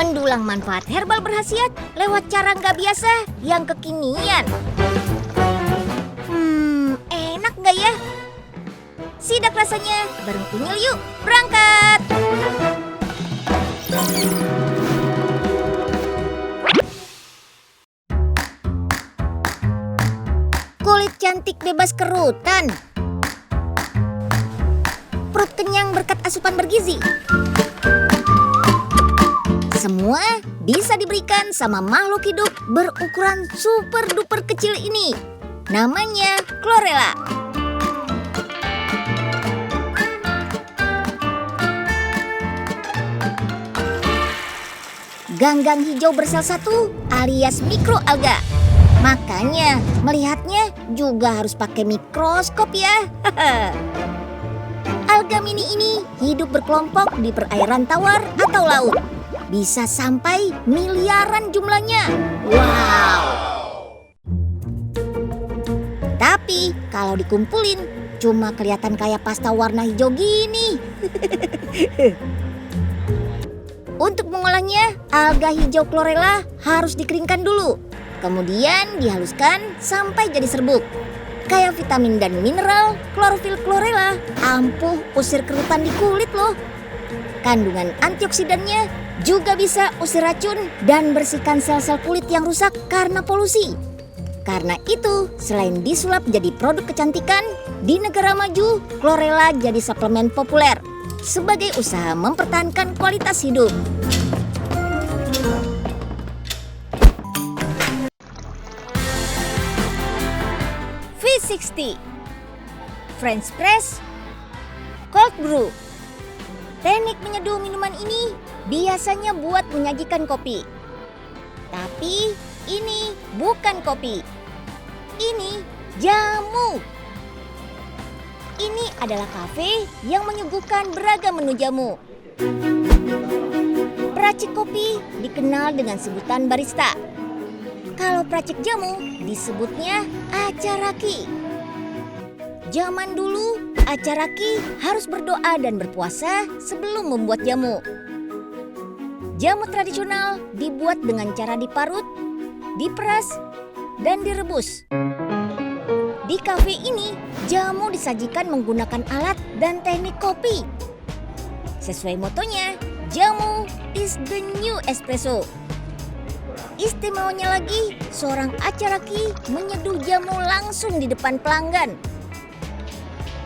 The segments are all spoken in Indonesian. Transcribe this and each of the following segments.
mendulang manfaat herbal berkhasiat lewat cara nggak biasa yang kekinian. Enak nggak ya? Sidak rasanya bareng Kunyil yuk, berangkat! Kulit cantik bebas kerutan. Perut kenyang berkat asupan bergizi. Semua bisa diberikan sama makhluk hidup berukuran super duper kecil ini. Namanya Chlorella. Ganggang hijau bersel satu alias mikroalga. Makanya melihatnya juga harus pakai mikroskop ya. Alga mini ini hidup berkelompok di perairan tawar atau laut. Bisa sampai miliaran jumlahnya. Wow! Tapi kalau dikumpulin cuma kelihatan kayak pasta warna hijau gini. Untuk mengolahnya, alga hijau Chlorella harus dikeringkan dulu. Kemudian dihaluskan sampai jadi serbuk. Kayak vitamin dan mineral, klorofil Chlorella ampuh usir kerutan di kulit loh. Kandungan antioksidannya juga bisa usir racun dan bersihkan sel-sel kulit yang rusak karena polusi. Karena itu, selain disulap jadi produk kecantikan, di negara maju, Chlorella jadi suplemen populer sebagai usaha mempertahankan kualitas hidup. V60 French Press Cold Brew. Teknik menyeduh minuman ini biasanya buat menyajikan kopi. Tapi ini bukan kopi. Ini jamu. Ini adalah kafe yang menyuguhkan beragam menu jamu. Peracik kopi dikenal dengan sebutan barista. Kalau peracik jamu disebutnya acaraki. Zaman dulu, acaraki harus berdoa dan berpuasa sebelum membuat jamu. Jamu tradisional dibuat dengan cara diparut, diperas, dan direbus. Di kafe ini, jamu disajikan menggunakan alat dan teknik kopi. Sesuai motonya, jamu is the new espresso. Istimewanya lagi, seorang acaraki menyeduh jamu langsung di depan pelanggan.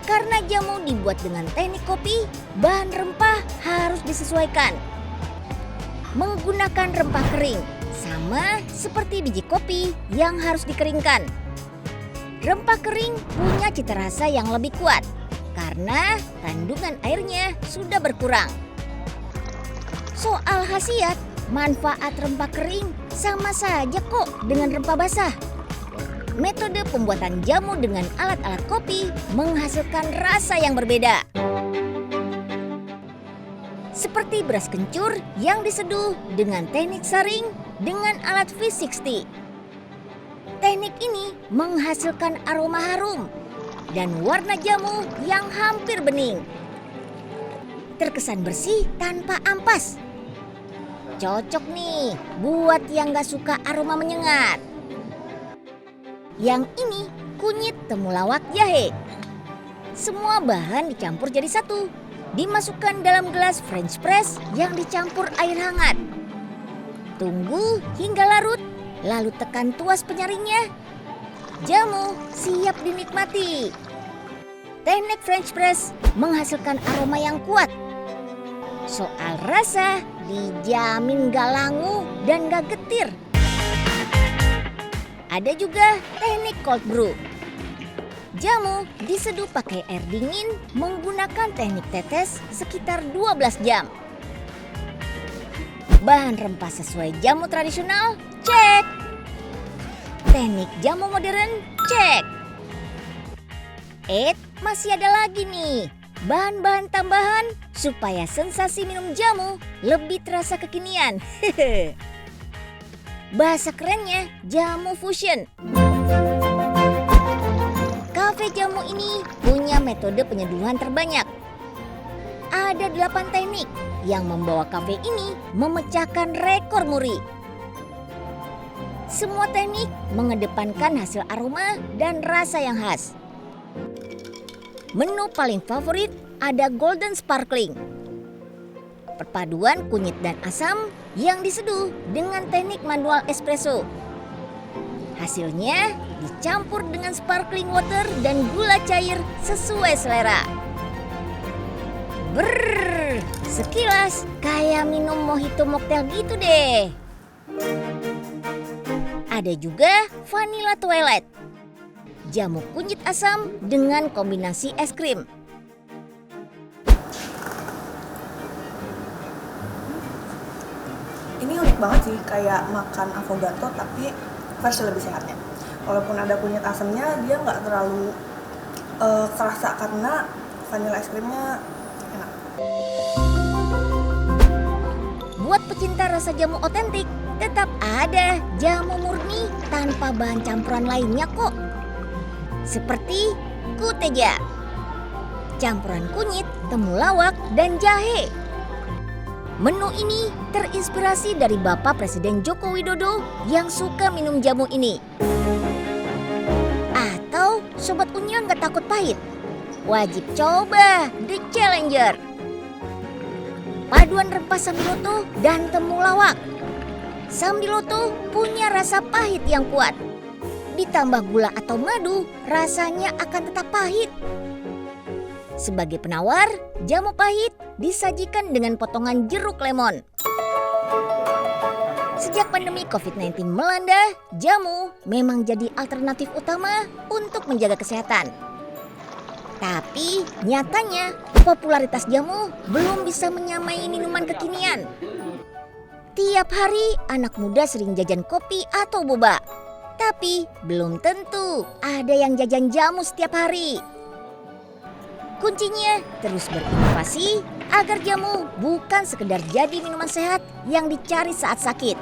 Karena jamu dibuat dengan teknik kopi, bahan rempah harus disesuaikan. Menggunakan rempah kering, sama seperti biji kopi yang harus dikeringkan. Rempah kering punya cita rasa yang lebih kuat karena kandungan airnya sudah berkurang. Soal khasiat, manfaat rempah kering sama saja kok dengan rempah basah. Metode pembuatan jamu dengan alat-alat kopi menghasilkan rasa yang berbeda. Seperti beras kencur yang diseduh dengan teknik saring dengan alat V60. Teknik ini menghasilkan aroma harum dan warna jamu yang hampir bening. Terkesan bersih tanpa ampas. Cocok nih buat yang gak suka aroma menyengat. Yang ini kunyit, temulawak, jahe. Semua bahan dicampur jadi satu. Dimasukkan dalam gelas French press yang dicampur air hangat. Tunggu hingga larut, lalu tekan tuas penyaringnya. Jamu siap dinikmati. Teknik French press menghasilkan aroma yang kuat. Soal rasa, dijamin gak langu dan gak getir. Ada juga teknik cold brew. Jamu diseduh pakai air dingin menggunakan teknik tetes sekitar 12 jam. Bahan rempah sesuai jamu tradisional, cek. Teknik jamu modern, cek. Masih ada lagi nih, bahan-bahan tambahan supaya sensasi minum jamu lebih terasa kekinian. Bahasa kerennya jamu fusion. Kafe jamu ini punya metode penyeduhan terbanyak. ada 8 teknik yang membawa kafe ini memecahkan rekor muri. Semua teknik mengedepankan hasil aroma dan rasa yang khas. Menu paling favorit ada Golden Sparkling. Perpaduan kunyit dan asam yang diseduh dengan teknik manual espresso. Hasilnya dicampur dengan sparkling water dan gula cair sesuai selera. Brrrr, sekilas kayak minum mojito mocktail gitu deh. Ada juga Vanilla Twilight, jamu kunyit asam dengan kombinasi es krim. Ini unik banget sih, kayak makan avogadro tapi versi lebih sehatnya. Walaupun ada kunyit asamnya, dia nggak terlalu kerasa karena vanilla es krimnya enak. Buat pecinta rasa jamu otentik, tetap ada jamu murni tanpa bahan campuran lainnya kok. Seperti Kuteja, campuran kunyit, temulawak, dan jahe. Menu ini terinspirasi dari Bapak Presiden Joko Widodo yang suka minum jamu ini. Atau Sobat Unyil nggak takut pahit? Wajib coba The Challenger. Paduan rempah sambiloto dan temulawak. Sambiloto punya rasa pahit yang kuat. Ditambah gula atau madu, rasanya akan tetap pahit. Sebagai penawar, jamu pahit disajikan dengan potongan jeruk lemon. Sejak pandemi COVID-19 melanda, jamu memang jadi alternatif utama untuk menjaga kesehatan. Tapi nyatanya popularitas jamu belum bisa menyamai minuman kekinian. Tiap hari anak muda sering jajan kopi atau boba. Tapi belum tentu ada yang jajan jamu setiap hari. Kuncinya terus berinovasi agar jamu bukan sekedar jadi minuman sehat yang dicari saat sakit.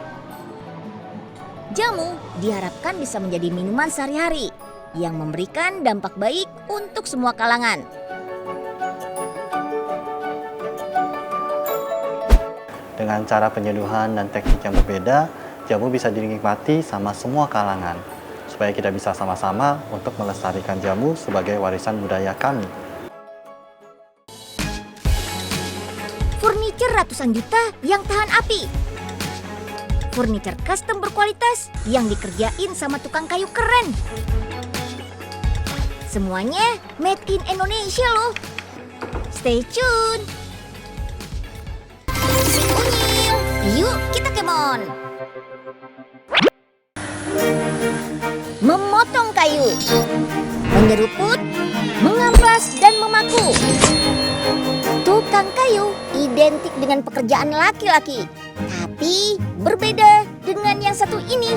Jamu diharapkan bisa menjadi minuman sehari-hari yang memberikan dampak baik untuk semua kalangan. Dengan cara penyeduhan dan teknik yang berbeda, jamu bisa dinikmati sama semua kalangan. Supaya kita bisa sama-sama untuk melestarikan jamu sebagai warisan budaya kami. Furniture ratusan juta yang tahan api. Furniture custom berkualitas yang dikerjain sama tukang kayu keren. Semuanya made in Indonesia loh. Stay tune. Si Unyil, yuk kita kemon. Memotong kayu, menyeruput, mengamplas dan memaku. Tukang kayu identik dengan pekerjaan laki-laki, tapi berbeda dengan yang satu ini.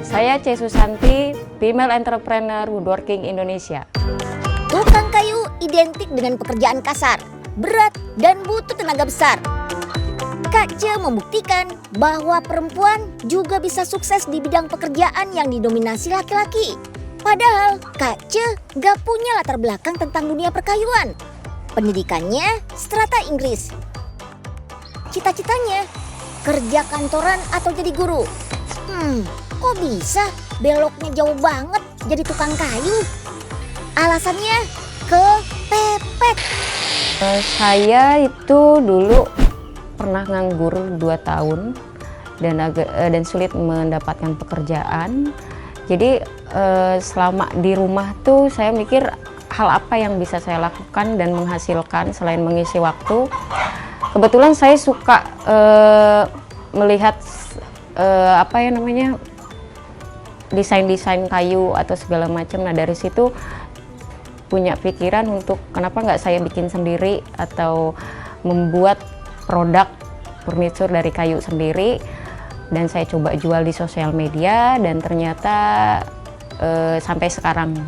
Saya C. Susanti, Female Entrepreneur Woodworking Indonesia. Tukang kayu identik dengan pekerjaan kasar, berat, dan butuh tenaga besar. Kak Ce membuktikan bahwa perempuan juga bisa sukses di bidang pekerjaan yang didominasi laki-laki. Padahal Kak Ce gak punya latar belakang tentang dunia perkayuan. Pendidikannya strata Inggris. Cita-citanya kerja kantoran atau jadi guru. Kok bisa beloknya jauh banget jadi tukang kayu? Alasannya kepepet. Saya itu dulu pernah nganggur 2 tahun dan sulit mendapatkan pekerjaan. Jadi selama di rumah tuh saya mikir hal apa yang bisa saya lakukan dan menghasilkan selain mengisi waktu. Kebetulan saya suka melihat desain-desain kayu atau segala macam. Nah dari situ punya pikiran untuk kenapa nggak saya bikin sendiri atau membuat produk furniture dari kayu sendiri, dan saya coba jual di sosial media dan ternyata sampai sekarang.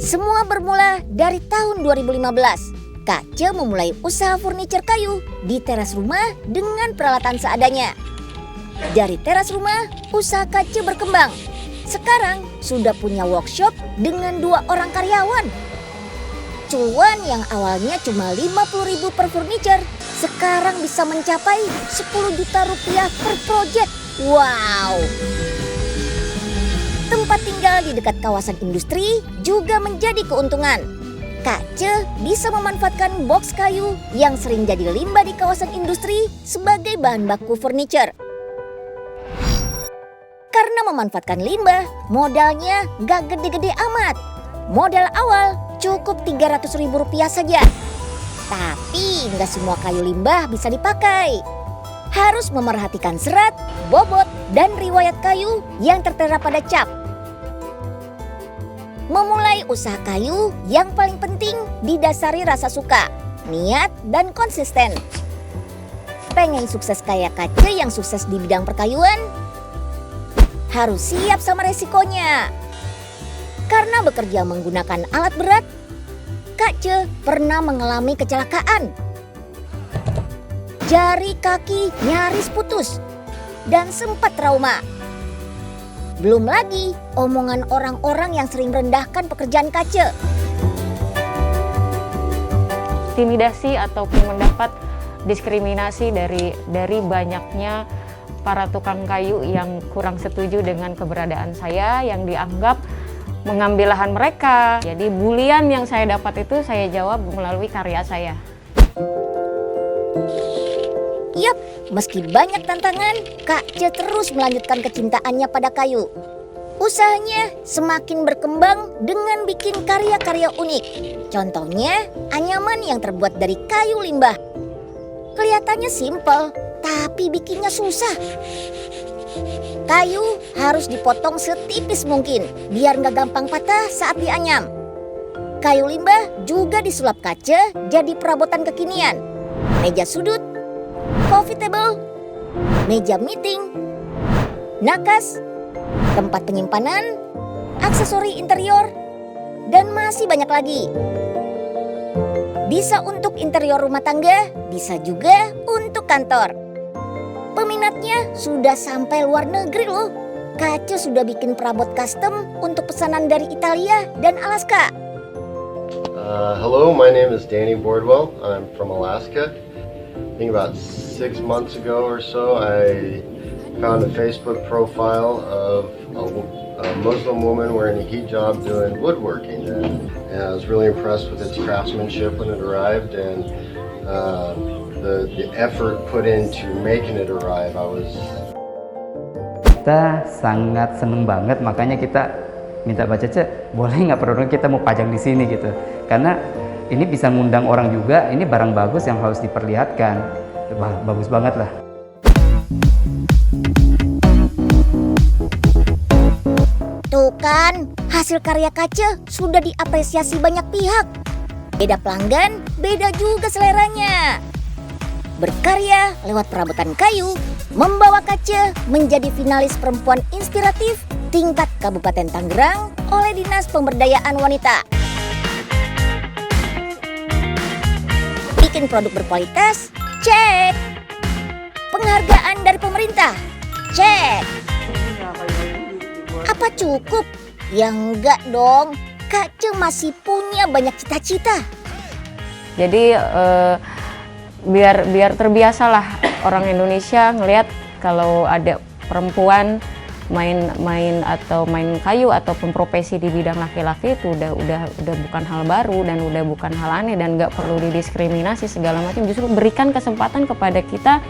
Semua bermula dari tahun 2015. Kak Ce memulai usaha furniture kayu di teras rumah dengan peralatan seadanya. Dari teras rumah, usaha Kak Ce berkembang. sekarang sudah punya workshop dengan 2 orang karyawan. Cuan yang awalnya cuma 50.000 per furniture, sekarang bisa mencapai 10 juta rupiah per project. Wow! Tempat tinggal di dekat kawasan industri juga menjadi keuntungan. Kak Ce bisa memanfaatkan box kayu yang sering jadi limbah di kawasan industri sebagai bahan baku furniture. Karena memanfaatkan limbah, modalnya gak gede-gede amat. Modal awal cukup Rp300.000 saja. Tapi nggak semua kayu limbah bisa dipakai. Harus memerhatikan serat, bobot, dan riwayat kayu yang tertera pada cap. Memulai usaha kayu yang paling penting didasari rasa suka, niat, dan konsisten. Pengen sukses kayak Kak Ce yang sukses di bidang perkayuan? Harus siap sama resikonya. Karena bekerja menggunakan alat berat, Kak Ce pernah mengalami kecelakaan. Jari kaki nyaris putus dan sempat trauma. Belum lagi omongan orang-orang yang sering merendahkan pekerjaan Kak Ce. Intimidasi ataupun mendapat diskriminasi dari banyaknya para tukang kayu yang kurang setuju dengan keberadaan saya, yang dianggap mengambil lahan mereka. Jadi bulian yang saya dapat itu saya jawab melalui karya saya. Yap, meski banyak tantangan, Kak Ce terus melanjutkan kecintaannya pada kayu. Usahanya semakin berkembang dengan bikin karya-karya unik. Contohnya, anyaman yang terbuat dari kayu limbah. Kelihatannya simpel, tapi bikinnya susah. Kayu harus dipotong setipis mungkin, biar nggak gampang patah saat dianyam. Kayu limbah juga disulap Kak Ce jadi perabotan kekinian. Meja sudut, coffee table, meja meeting, nakas, tempat penyimpanan, aksesori interior, dan masih banyak lagi. Bisa untuk interior rumah tangga, bisa juga untuk kantor. Peminatnya sudah sampai luar negeri loh. Kak Ce sudah bikin perabot custom untuk pesanan dari Italia dan Alaska. Hello, my name is Danny Boardwell. I'm from Alaska. I think about 6 months ago or so, I found a Facebook profile of a Muslim woman wearing a hijab doing woodworking, and I was really impressed with its craftsmanship when it arrived, and the effort put into making it arrive. Kita sangat seneng banget, makanya kita minta Mbak Cece, boleh nggak produk kita mau pajang di sini gitu, karena ini bisa ngundang orang juga. Ini barang bagus yang harus diperlihatkan. Wah, bagus banget lah. Tuh kan, hasil karya Kak Ce sudah diapresiasi banyak pihak. Beda pelanggan, beda juga seleranya. Berkarya lewat perabotan kayu, membawa Kak Ce menjadi finalis perempuan inspiratif tingkat Kabupaten Tangerang oleh Dinas Pemberdayaan Wanita. Bikin produk berkualitas, cek. Penghargaan dari pemerintah, cek. Apa cukup? Ya enggak dong, Kak Ce masih punya banyak cita-cita. Jadi biar terbiasalah orang Indonesia ngelihat kalau ada perempuan main kayu ataupun profesi di bidang laki-laki itu udah bukan hal baru dan udah bukan hal aneh dan nggak perlu didiskriminasi segala macam. Justru berikan kesempatan kepada kita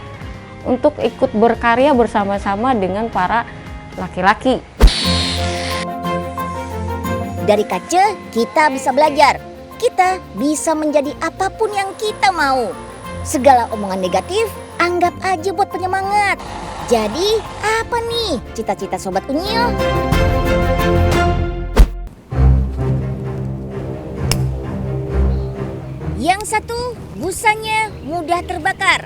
untuk ikut berkarya bersama-sama dengan para laki-laki. Dari Kak Ce kita bisa belajar. Kita bisa menjadi apapun yang kita mau. Segala omongan negatif anggap aja buat penyemangat. Jadi, apa nih cita-cita Sobat Unyil? Yang satu, busanya mudah terbakar.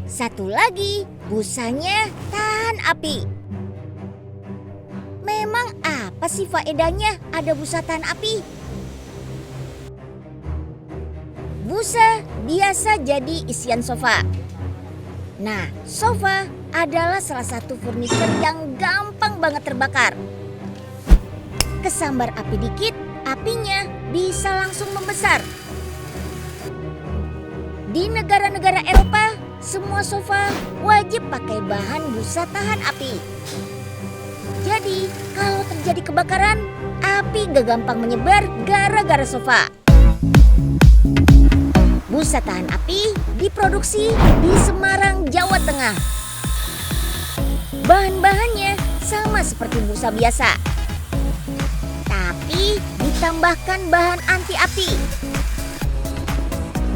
Satu lagi, busanya tahan api. Memang apa sih faedahnya ada busa tahan api? Busa biasa jadi isian sofa. Nah, sofa adalah salah satu furniture yang gampang gampang banget terbakar. Kesambar api dikit, apinya bisa langsung membesar. Di negara-negara Eropa, semua sofa wajib pakai bahan busa tahan api. Jadi, kalau terjadi kebakaran, api gak gampang menyebar gara-gara sofa. Busa tahan api diproduksi di Semarang, Jawa Tengah. Bahan-bahannya sama seperti busa biasa, tapi ditambahkan bahan anti api.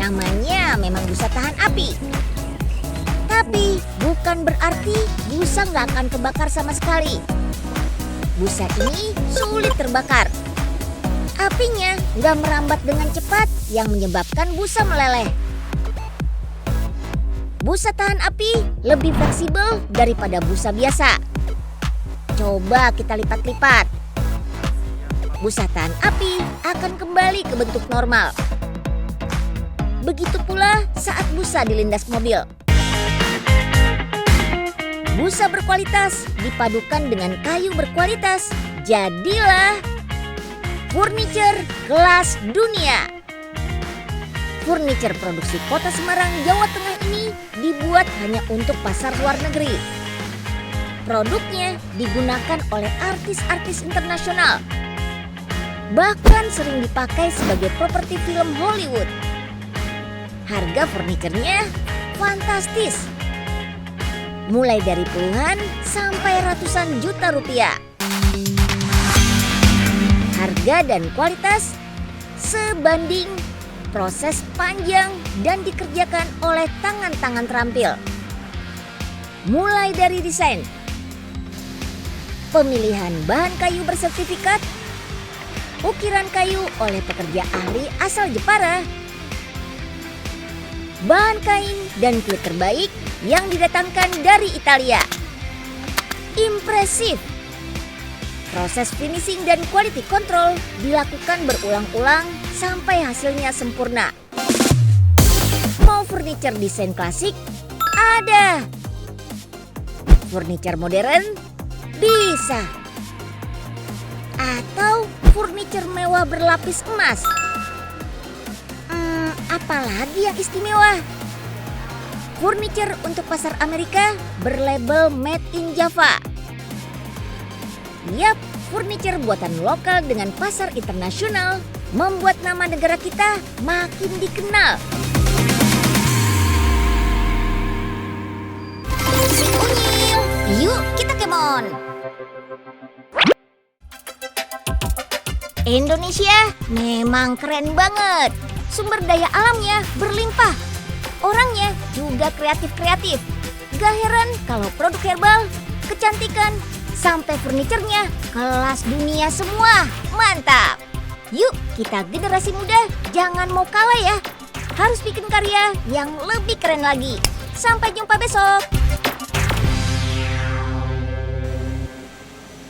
Namanya memang busa tahan api. Tapi bukan berarti busa nggak akan kebakar sama sekali. Busa ini sulit terbakar. Apinya nggak merambat dengan cepat yang menyebabkan busa meleleh. Busa tahan api lebih fleksibel daripada busa biasa. Coba kita lipat-lipat. Busa tahan api akan kembali ke bentuk normal. Begitu pula saat busa dilindas mobil. Busa berkualitas dipadukan dengan kayu berkualitas, jadilah furniture kelas dunia. Furniture produksi Kota Semarang, Jawa Tengah ini dibuat hanya untuk pasar luar negeri. Produknya digunakan oleh artis-artis internasional. Bahkan sering dipakai sebagai properti film Hollywood. Harga furniturnya fantastis. Mulai dari puluhan sampai ratusan juta rupiah. Harga dan kualitas sebanding, proses panjang dan dikerjakan oleh tangan-tangan terampil. Mulai dari desain, pemilihan bahan kayu bersertifikat, ukiran kayu oleh pekerja ahli asal Jepara, bahan kain dan kulit terbaik yang didatangkan dari Italia. Impresif. Proses finishing dan quality control dilakukan berulang-ulang sampai hasilnya sempurna. Mau furniture desain klasik? Ada. Furniture modern? Bisa. Atau furniture mewah berlapis emas? Apalagi yang istimewa? Furniture untuk pasar Amerika berlabel Made in Java. Yap, furniture buatan lokal dengan pasar internasional membuat nama negara kita makin dikenal. Unyil, yuk kita kemon. Indonesia memang keren banget. Sumber daya alamnya berlimpah. Orangnya juga kreatif-kreatif. Gak heran kalau produk herbal, kecantikan, sampai furniturnya kelas dunia semua. Mantap! Yuk kita generasi muda jangan mau kalah ya. Harus bikin karya yang lebih keren lagi. Sampai jumpa besok.